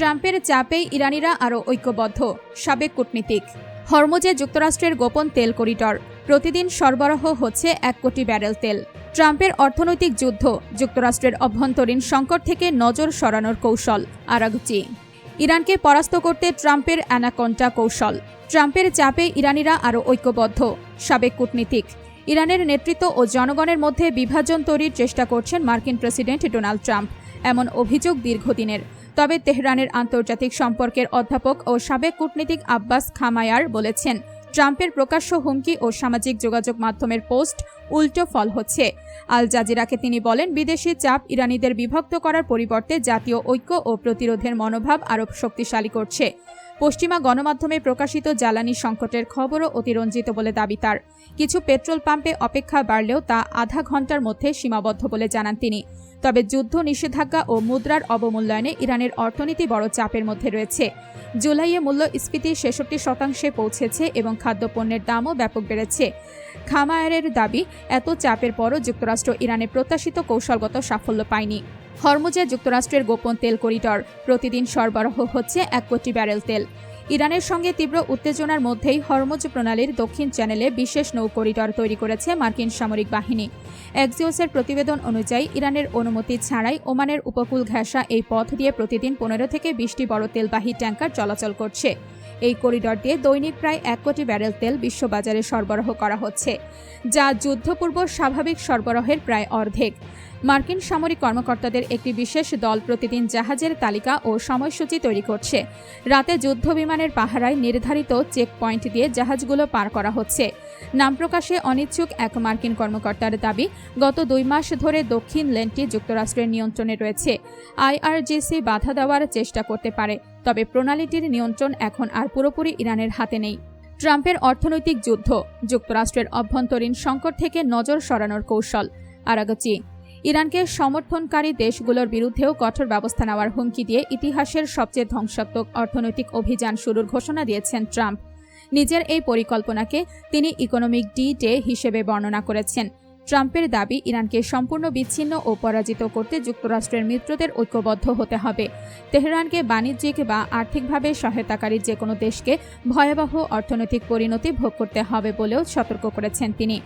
ট্রাম্পের চাপে ইরানিরা আরও ঐক্যবদ্ধ, সাবেক কূটনীতিক। হরমুজে যুক্তরাষ্ট্রের গোপন তেল করিডর, প্রতিদিন সরবরাহ হচ্ছে 1 কোটি ব্যারেল তেল। ট্রাম্পের অর্থনৈতিক যুদ্ধ, যুক্তরাষ্ট্রের অভ্যন্তরীণ সংকট থেকে নজর সরানোর কৌশল। আরাগচি। ইরানকে পরাস্ত করতে ট্রাম্পের অ্যানাকোন্ডা কৌশল। ট্রাম্পের চাপে ইরানিরা আরও ঐক্যবদ্ধ, সাবেক কূটনীতিক। ইরানের নেতৃত্ব ও জনগণের মধ্যে বিভাজন তৈরির চেষ্টা করছেন মার্কিন প্রেসিডেন্ট ডোনাল্ড ট্রাম্প, এমন অভিযোগ দীর্ঘদিনের। তবে তেহরানের আন্তর্জাতিক সম্পর্কের অধ্যাপক ও সাবেক কূটনীতিক আব্বাস খামায়ার বলেছেন, ট্রাম্পের প্রকাশ্য হুমকি ও সামাজিক যোগাযোগ মাধ্যমের পোস্ট উল্টো ফল হচ্ছে। আল জাজিরাকে তিনি বলেন, বিদেশি চাপ ইরানিদের বিভক্ত করার পরিবর্তে জাতীয় ঐক্য ও প্রতিরোধের মনোভাব আরও শক্তিশালী করছে। পশ্চিমা গণমাধ্যমে প্রকাশিত জ্বালানি সংকটের খবরও অতিরঞ্জিত বলে দাবি তার। কিছু পেট্রোল পাম্পে অপেক্ষা বাড়লেও তা আধা ঘন্টার মধ্যে সীমাবদ্ধ বলে জানান তিনি। তবে যুদ্ধ নিষেধাজ্ঞা ও মুদ্রার অবমূল্যায়নে ইরানের অর্থনীতি বড় চাপের মধ্যে রয়েছে। জুলাইয়ে মূল্যস্ফীতি 66% পৌঁছেছে এবং খাদ্যপণ্যের দামও ব্যাপক বেড়েছে। খামায়ারের দাবি, এত চাপের পরও যুক্তরাষ্ট্র ইরানে প্রত্যাশিত কৌশলগত সাফল্য পায়নি। হরমুজে যুক্তরাষ্ট্রের গোপন তেল করিডর, প্রতিদিন সরবরাহ হচ্ছে 1 কোটি ব্যারেল তেল। ইরানের সঙ্গে তীব্র উত্তেজনার মধ্যেই হরমুজ প্রণালীর দক্ষিণ চ্যানেলে বিশেষ নৌ করিডর তৈরি করেছে মার্কিন সামরিক বাহিনী। এক্সিওসের প্রতিবেদন অনুযায়ী ইরানের অনুমতি ছাড়াই ওমানের উপকূল ঘেঁষা এই পথ দিয়ে প্রতিদিন 15 থেকে 20টি বড় তেলবাহী ট্যাঙ্কার চলাচল করছে। এই করিডর দিয়ে দৈনিক প্রায় 1 কোটি ব্যারেল তেল বিশ্ববাজারে সরবরাহ করা হচ্ছে, যা যুদ্ধপূর্ব স্বাভাবিক সরবরাহের প্রায় অর্ধেক। মার্কিন সামরিক কর্মকর্তাদের একটি বিশেষ দল প্রতিদিন জাহাজের তালিকা ও সময়সূচি তৈরি করছে। রাতে যুদ্ধ বিমানের পাহারায় নির্ধারিত চেক পয়েন্ট দিয়ে জাহাজগুলো পার করা হচ্ছে। নাম প্রকাশে অনিচ্ছুক এক মার্কিন কর্মকর্তার দাবি, গত 2 মাস ধরে দক্ষিণ লেনটি যুক্তরাষ্ট্রের নিয়ন্ত্রণে রয়েছে। আইআরজিসি বাধা দেওয়ার চেষ্টা করতে পারে, তবে প্রণালীটির নিয়ন্ত্রণ এখন আর পুরোপুরি ইরানের হাতে নেই। ট্রাম্পের অর্থনৈতিক যুদ্ধ, যুক্তরাষ্ট্রের অভ্যন্তরীণ সংকট থেকে নজর সরানোর কৌশল। আরাগচি। ইরানকে সমর্থনকারী দেশগুলোর বিরুদ্ধেও কঠোর ব্যবস্থা নেওয়ার হুমকি দিয়ে ইতিহাসের সবচেয়ে ধ্বংসাত্মক অর্থনৈতিক অভিযান শুরুর ঘোষণা দিয়েছেন ট্রাম্প। নিজের এই পরিকল্পনাকে তিনি ইকোনমিক ডি-ডে হিসেবে বর্ণনা করেছেন। ট্রাম্পের দাবি, ইরানকে সম্পূর্ণ বিচ্ছিন্ন ও পরাজিত করতে যুক্তরাষ্ট্রের মিত্রদের ঐক্যবদ্ধ হতে হবে। তেহরানকে বাণিজ্যিক বা আর্থিকভাবে সহায়তাকারী যে কোনো দেশকে ভয়াবহ অর্থনৈতিক পরিণতি ভোগ করতে হবে বলেও সতর্ক করেছেন তিনি।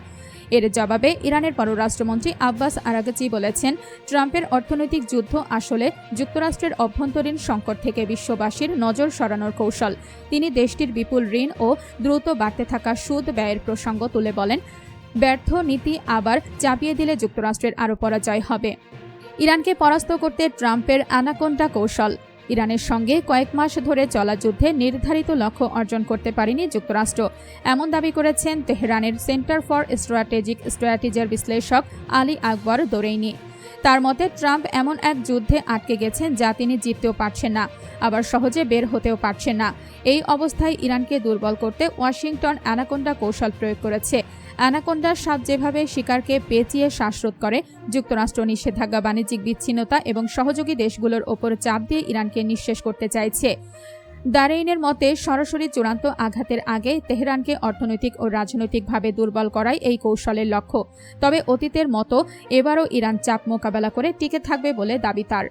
এর জবাবে ইরানের পররাষ্ট্রমন্ত্রী আব্বাস আরাগচি বলেছেন, ট্রাম্পের অর্থনৈতিক যুদ্ধ আসলে যুক্তরাষ্ট্রের অভ্যন্তরীণ সংকট থেকে বিশ্ববাসীর নজর সরানোর কৌশল। তিনি দেশটির বিপুল ঋণ ও দ্রুত বাড়তে থাকা সুদ ব্যয়ের প্রসঙ্গ তুলে বলেন, ব্যর্থ নীতি আবার চাপিয়ে দিলে যুক্তরাষ্ট্রের আরও পরাজয় হবে। ইরানকে পরাস্ত করতে ট্রাম্পের অ্যানাকোন্ডা কৌশল। ইরানের সঙ্গে কয়েক মাস ধরে চলা যুদ্ধে নির্ধারিত লক্ষ্য অর্জন করতে পারেনি যুক্তরাষ্ট্র, এমন দাবি করেছেন তেহরানের সেন্টার ফর স্ট্র্যাটেজিক স্ট্র্যাটেজির বিশ্লেষক আলী আকবর দোরেইনি। তার মতে, ট্রাম্প এমন এক যুদ্ধে আটকে গেছেন যা তিনি জিততেও পারছেন না, আবার সহজে বের হতেও পারছেন না। এই অবস্থায় ইরানকে দুর্বল করতে ওয়াশিংটন অ্যানাকোন্ডা কৌশল প্রয়োগ করেছে। অ্যানাকোন্ডার সাপ যেভাবে শিকারকে পেঁচিয়ে শ্বাসরোধ করে, যুক্তরাষ্ট্র নিষেধাজ্ঞা, বাণিজ্যিক বিচ্ছিন্নতা এবং সহযোগী দেশগুলোর ওপর চাপ দিয়ে ইরানকে নিঃশেষ করতে চাইছে। দারেইনের মতে, সরাসরি চূড়ান্ত আঘাতের আগে তেহরানকে অর্থনৈতিক ও রাজনৈতিকভাবে দুর্বল করাই এই কৌশলের লক্ষ্য। তবে অতীতের মতো এবারও ইরান চাপ মোকাবেলা করে টিকে থাকবে বলে দাবি তার।